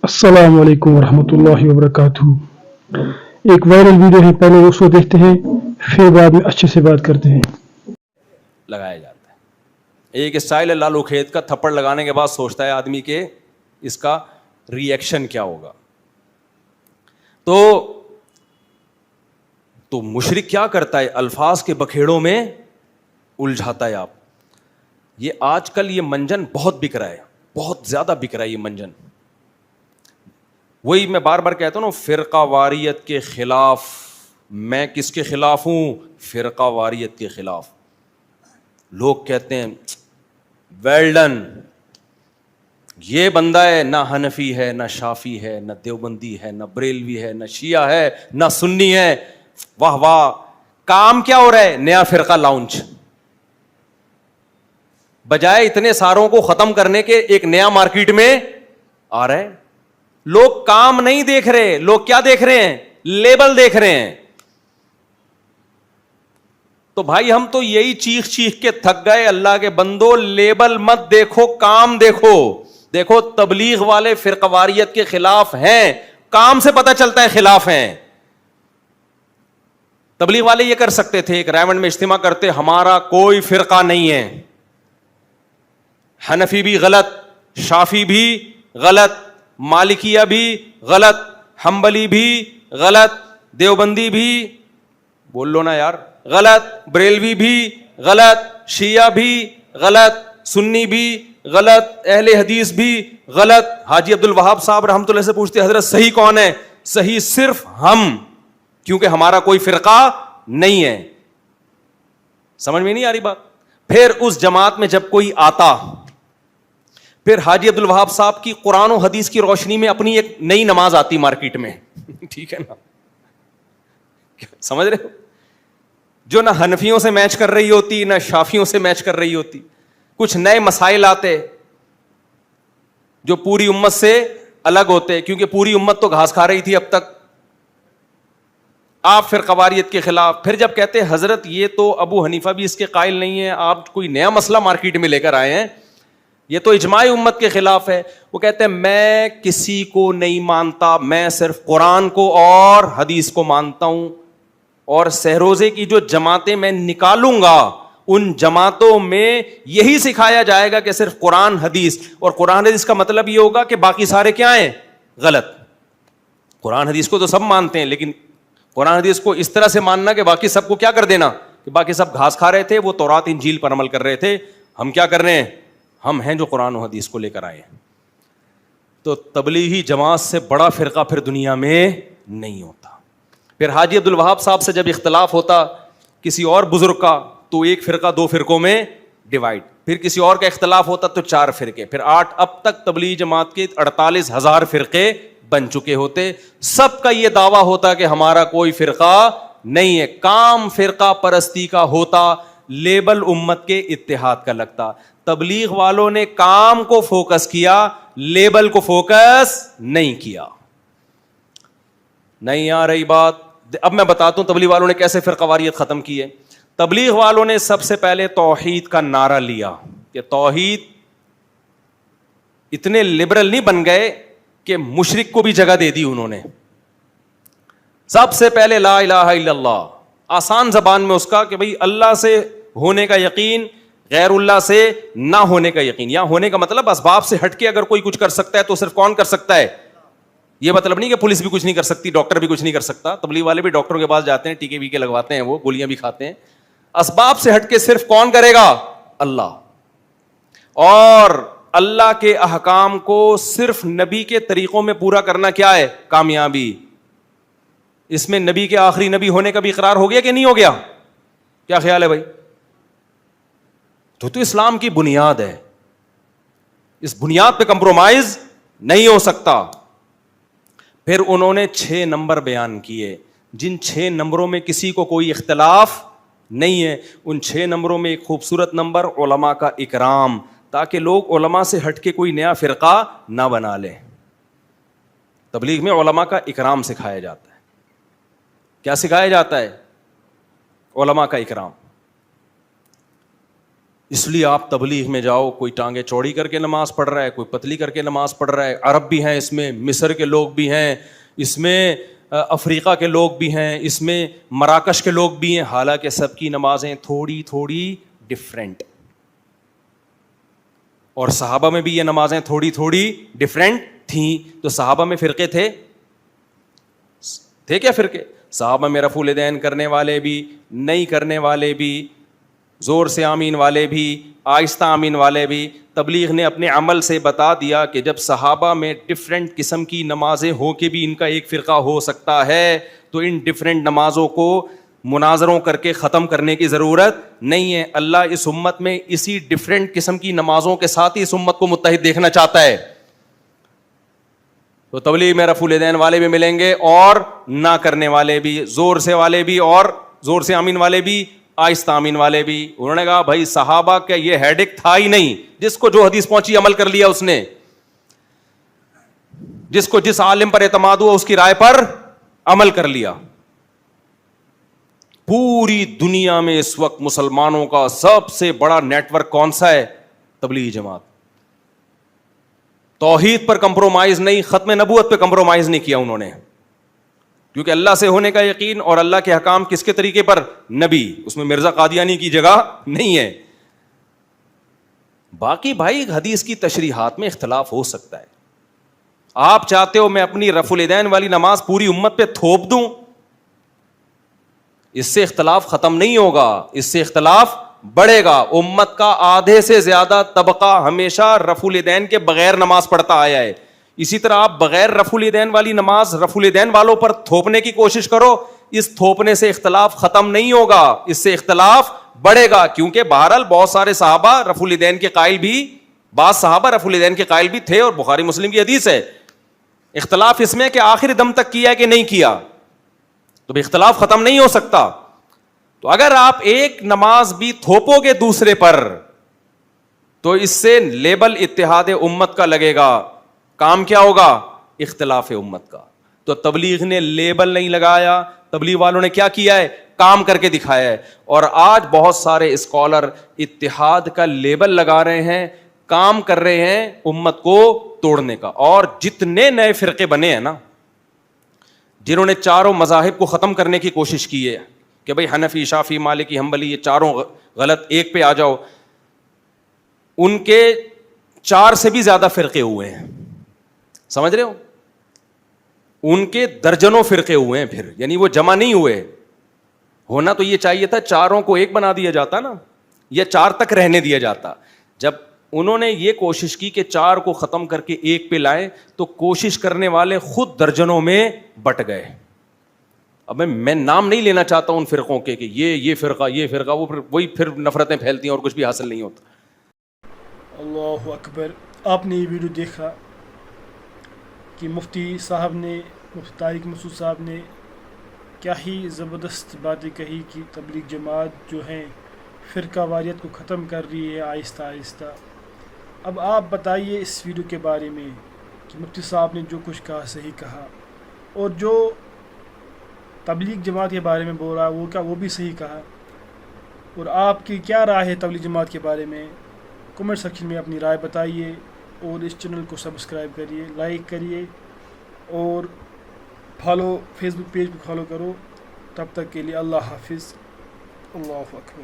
السلام علیکم ورحمۃ اللہ وبرکاتہ۔ ایک وائرل ویڈیو ہے، پہلے اس کو دیکھتے ہیں پھر بعد میں اچھے سے بات کرتے ہیں۔ لگایا جاتا ہے ایک اسٹائل ہے لالو کھیت کا، تھپڑ لگانے کے بعد سوچتا ہے آدمی کہ اس کا ری ایکشن کیا ہوگا۔ تو مشرک کیا کرتا ہے؟ الفاظ کے بکھیڑوں میں الجھاتا ہے۔ آپ یہ آج کل یہ منجن بہت بک رہا ہے، بہت زیادہ بک رہا ہے یہ منجن۔ وہی میں بار بار کہتا ہوں نا، فرقہ واریت کے خلاف۔ میں کس کے خلاف ہوں؟ فرقہ واریت کے خلاف۔ لوگ کہتے ہیں ویل ڈن، یہ بندہ ہے نہ حنفی ہے نہ شافی ہے نہ دیوبندی ہے نہ بریلوی ہے نہ شیعہ ہے نہ سنی ہے، واہ واہ۔ کام کیا ہو رہا ہے؟ نیا فرقہ لانچ۔ بجائے اتنے ساروں کو ختم کرنے کے ایک نیا مارکیٹ میں آ رہا ہے۔ لوگ کام نہیں دیکھ رہے، لوگ کیا دیکھ رہے ہیں؟ لیبل دیکھ رہے ہیں۔ تو بھائی ہم تو یہی چیخ چیخ کے تھک گئے، اللہ کے بندو لیبل مت دیکھو، کام دیکھو۔ دیکھو تبلیغ والے فرقہ واریت کے خلاف ہیں، کام سے پتہ چلتا ہے خلاف ہیں۔ تبلیغ والے یہ کر سکتے تھے، ایک رائمنڈ میں اجتماع کرتے، ہمارا کوئی فرقہ نہیں ہے، حنفی بھی غلط، شافی بھی غلط، مالکیہ بھی غلط، حنبلی بھی غلط، دیوبندی بھی بول لو نا یار غلط، بریلوی بھی غلط، شیعہ بھی غلط، سنی بھی غلط، اہل حدیث بھی غلط۔ حاجی عبد الوہاب صاحب رحمۃ اللہ سے پوچھتے حضرت صحیح کون ہے؟ صحیح صرف ہم، کیونکہ ہمارا کوئی فرقہ نہیں ہے۔ سمجھ میں نہیں آ رہی بات؟ پھر اس جماعت میں جب کوئی آتا، پھر حاجی عبد الوہاب صاحب کی قرآن و حدیث کی روشنی میں اپنی ایک نئی نماز آتی مارکیٹ میں، ٹھیک ہے نا؟ سمجھ رہے ہو؟ جو نہ حنفیوں سے میچ کر رہی ہوتی نہ شافیوں سے میچ کر رہی ہوتی۔ کچھ نئے مسائل آتے جو پوری امت سے الگ ہوتے، کیونکہ پوری امت تو گھاس کھا رہی تھی اب تک۔ آپ فرقہ واریت کے خلاف۔ پھر جب کہتے حضرت یہ تو ابو حنیفہ بھی اس کے قائل نہیں ہے، آپ کوئی نیا مسئلہ مارکیٹ میں لے کر آئے ہیں، یہ تو اجماع امت کے خلاف ہے۔ وہ کہتے ہیں میں کسی کو نہیں مانتا، میں صرف قرآن کو اور حدیث کو مانتا ہوں، اور سہروزے کی جو جماعتیں میں نکالوں گا ان جماعتوں میں یہی سکھایا جائے گا کہ صرف قرآن حدیث، اور قرآن حدیث کا مطلب یہ ہوگا کہ باقی سارے کیا ہیں؟ غلط۔ قرآن حدیث کو تو سب مانتے ہیں، لیکن قرآن حدیث کو اس طرح سے ماننا کہ باقی سب کو کیا کر دینا کہ باقی سب گھاس کھا رہے تھے، وہ تورات انجیل پر عمل کر رہے تھے، ہم کیا کر رہے ہیں؟ ہم ہیں جو قرآن و حدیث کو لے کر آئے ہیں۔ تو تبلیغی جماعت سے بڑا فرقہ پھر دنیا میں نہیں ہوتا۔ پھر حاجی عبد الوہاب صاحب سے جب اختلاف ہوتا کسی اور بزرگ کا، تو ایک فرقہ دو فرقوں میں ڈیوائڈ، پھر کسی اور کا اختلاف ہوتا تو 4 فرقے، پھر 8، اب تک تبلیغی جماعت کے 48,000 فرقے بن چکے ہوتے۔ سب کا یہ دعویٰ ہوتا کہ ہمارا کوئی فرقہ نہیں ہے، کام فرقہ پرستی کا ہوتا، لیبل امت کے اتحاد کا لگتا۔ تبلیغ والوں نے کام کو فوکس کیا، لیبل کو فوکس نہیں کیا۔ نہیں آ رہی بات؟ اب میں بتاتا ہوں تبلیغ والوں نے کیسے فرقہ واریت ختم کی ہے۔ تبلیغ والوں نے سب سے پہلے توحید کا نعرہ لیا کہ توحید، اتنے لبرل نہیں بن گئے کہ مشرک کو بھی جگہ دے دی انہوں نے۔ سب سے پہلے لا الہ الا اللہ، آسان زبان میں اس کا کہ بھئی اللہ سے ہونے کا یقین، غیر اللہ سے نہ ہونے کا یقین۔ یا ہونے کا مطلب اسباب سے ہٹ کے اگر کوئی کچھ کر سکتا ہے تو صرف کون کر سکتا ہے؟ یہ مطلب نہیں کہ پولیس بھی کچھ نہیں کر سکتی، ڈاکٹر بھی کچھ نہیں کر سکتا۔ تبلیغ والے بھی ڈاکٹروں کے پاس جاتے ہیں، ٹیکے ویکے لگواتے ہیں، وہ گولیاں بھی کھاتے ہیں۔ اسباب سے ہٹ کے صرف کون کرے گا؟ اللہ۔ اور اللہ کے احکام کو صرف نبی کے طریقوں میں پورا کرنا کیا ہے؟ کامیابی۔ اس میں نبی کے آخری نبی ہونے کا بھی اقرار ہو گیا کہ نہیں ہو گیا؟ کیا خیال ہے بھائی؟ تو اسلام کی بنیاد ہے، اس بنیاد پہ کمپرومائز نہیں ہو سکتا۔ پھر انہوں نے 6 نمبر بیان کیے، جن 6 نمبروں میں کسی کو کوئی اختلاف نہیں ہے۔ ان 6 نمبروں میں ایک خوبصورت نمبر علماء کا اکرام، تاکہ لوگ علماء سے ہٹ کے کوئی نیا فرقہ نہ بنا لیں۔ تبلیغ میں علماء کا اکرام سکھایا جاتا ہے۔ کیا سکھایا جاتا ہے؟ علماء کا اکرام۔ اس لیے آپ تبلیغ میں جاؤ, کوئی ٹانگیں چوڑی کر کے نماز پڑھ رہا ہے, کوئی پتلی کر کے نماز پڑھ رہا ہے, عرب بھی ہیں اس میں, مصر کے لوگ بھی ہیں اس میں, افریقہ کے لوگ بھی ہیں اس میں, مراکش کے لوگ بھی ہیں, حالانکہ سب کی نمازیں تھوڑی تھوڑی ڈفرینٹ. اور صحابہ میں بھی یہ نمازیں تھوڑی تھوڑی ڈفرینٹ تھیں. تو صحابہ میں فرقے تھے کیا فرقے؟ صحابہ میں رفع الیدین کرنے والے بھی, نہیں کرنے والے بھی, زور سے آمین والے بھی, آہستہ آمین والے بھی. تبلیغ نے اپنے عمل سے بتا دیا کہ جب صحابہ میں ڈفرینٹ قسم کی نمازیں ہو کے بھی ان کا ایک فرقہ ہو سکتا ہے, تو ان ڈفرینٹ نمازوں کو مناظروں کر کے ختم کرنے کی ضرورت نہیں ہے. اللہ اس امت میں اسی ڈفرینٹ قسم کی نمازوں کے ساتھ ہی اس امت کو متحد دیکھنا چاہتا ہے. تو تبلیغ میں رفع الیدین والے بھی ملیں گے اور نہ کرنے والے بھی, زور سے والے بھی اور زور سے آمین والے بھی, آہستہ آمین والے بھی. انہوں نے کہا بھائی صحابہ کا یہ ہیڈک تھا ہی نہیں, جس کو جو حدیث پہنچی عمل کر لیا اس نے, جس کو جس عالم پر اعتماد ہوا اس کی رائے پر عمل کر لیا. پوری دنیا میں اس وقت مسلمانوں کا سب سے بڑا نیٹ ورک کون سا ہے؟ تبلیغی جماعت. توحید پر کمپرومائز نہیں, ختم نبوت پہ کمپرومائز نہیں کیا انہوں نے, کیونکہ اللہ سے ہونے کا یقین اور اللہ کے حکام کس کے طریقے پر؟ نبی. اس میں مرزا قادیانی کی جگہ نہیں ہے. باقی بھائی حدیث کی تشریحات میں اختلاف ہو سکتا ہے. آپ چاہتے ہو میں اپنی رفع الیدین والی نماز پوری امت پہ تھوپ دوں؟ اس سے اختلاف ختم نہیں ہوگا, اس سے اختلاف بڑھے گا. امت کا آدھے سے زیادہ طبقہ ہمیشہ رفع الیدین کے بغیر نماز پڑھتا آیا ہے. اسی طرح آپ بغیر رفع الیدین والی نماز رفع الیدین والوں پر تھوپنے کی کوشش کرو, اس تھوپنے سے اختلاف ختم نہیں ہوگا, اس سے اختلاف بڑھے گا. کیونکہ بہرحال بہت سارے صحابہ رفع الیدین کے قائل بھی, بعض صحابہ رفع الیدین کے قائل بھی تھے, اور بخاری مسلم کی حدیث ہے. اختلاف اس میں کہ آخری دم تک کیا ہے کہ نہیں کیا, تو اختلاف ختم نہیں ہو سکتا. تو اگر آپ ایک نماز بھی تھوپو گے دوسرے پر, تو اس سے لیبل اتحاد امت کا لگے گا, کام کیا ہوگا؟ اختلاف امت کا. تو تبلیغ نے لیبل نہیں لگایا, تبلیغ والوں نے کیا کیا ہے؟ کام کر کے دکھایا ہے. اور آج بہت سارے اسکالر اتحاد کا لیبل لگا رہے ہیں, کام کر رہے ہیں امت کو توڑنے کا. اور جتنے نئے فرقے بنے ہیں نا, جنہوں نے چاروں مذاہب کو ختم کرنے کی کوشش کی ہے کہ بھئی حنفی, شافعی, مالکی, حنبلی یہ چاروں غلط, ایک پہ آ جاؤ, ان کے 4 سے بھی زیادہ فرقے ہوئے ہیں. سمجھ رہے ہو؟ ان کے درجنوں فرقے ہوئے ہیں پھر, یعنی وہ جمع نہیں ہوئے. ہونا تو یہ چاہیے تھا چاروں کو ایک بنا دیا جاتا نا, یا 4 تک رہنے دیا جاتا. جب انہوں نے یہ کوشش کی کہ 4 کو ختم کر کے ایک پہ لائیں, تو کوشش کرنے والے خود درجنوں میں بٹ گئے. اب میں نام نہیں لینا چاہتا ان فرقوں کے کہ یہ فرقہ, یہ فرقہ, وہ وہی پھر نفرتیں پھیلتی ہیں اور کچھ بھی حاصل نہیں ہوتا. اللہ اکبر. آپ نے یہ ویڈیو دیکھا کہ مفتی صاحب نے, مفتی طارق مسعود صاحب نے کیا ہی زبردست باتیں کہی کہ تبلیغ جماعت جو ہیں فرقہ واریت کو ختم کر رہی ہے آہستہ آہستہ. اب آپ بتائیے اس ویڈیو کے بارے میں کہ مفتی صاحب نے جو کچھ کہا صحیح کہا, اور جو تبلیغ جماعت کے بارے میں بول رہا ہے وہ کیا وہ بھی صحیح کہا, اور آپ کی کیا رائے ہے تبلیغ جماعت کے بارے میں؟ کمنٹ سیکشن میں اپنی رائے بتائیے, اور اس چینل کو سبسکرائب کریے, لائک کریے, اور فیس بک پیج کو فالو کرو. تب تک کے لیے اللہ حافظ. اللہ اکبر.